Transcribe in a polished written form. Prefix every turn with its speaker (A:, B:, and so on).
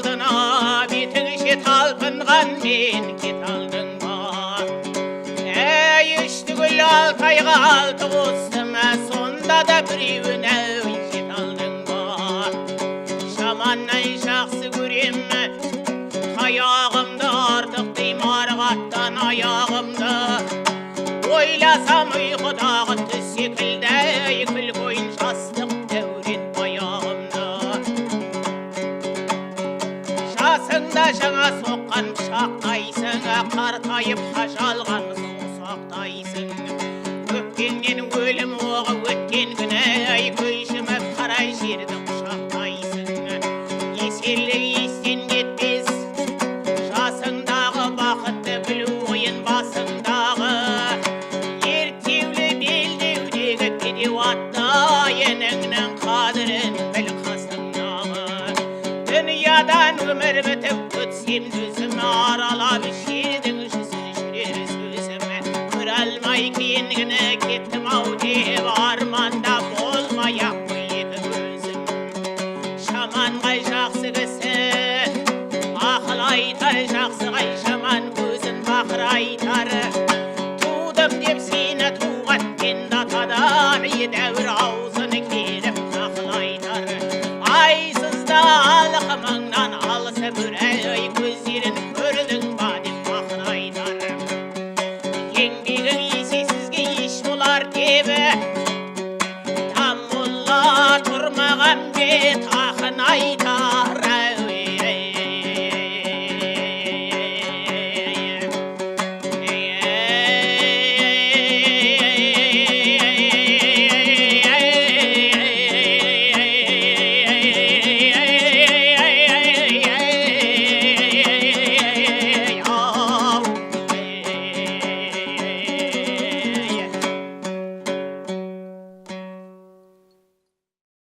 A: алдына бетіңше талпынған мен кет алдың ба? Үш түгіл 6 айға 6 қостым, сонда да біреуін әуін жет алдың ба? Жаманнан жақсы көрем таяғымды, артық дейм арғаттан аяғымды. Ойласам ұйқыдағы түс секілді, күлкі ойын жастық дәурет баяғымды. Жасыңда жаңа соққан пышақтайсың, қартайып қажалған саусақтайсың. Өпкеннен өлім оғы өткен күні, көшіміп қарай жерді құшақтайсың. Еселік естен кетпес жасыңдағы, бақытты білу ойын басыңдағы. Ертеулі белдеудегі кедеу атты, еніңнің қадірін біл қасыңдағы. Дүниядан өмір бітіп өтсем төзім, аралап жердің жүзін жүрер сөзім. Көре алмай кейінгіні кеттім-ау деп, арманда болмай-ақ екі көзім. Жаман қай жақсы кісі ақыл айтар, жақсы қай жаман көзін бақыр айтар. Тудым деп сені туған енді атадан, едәуір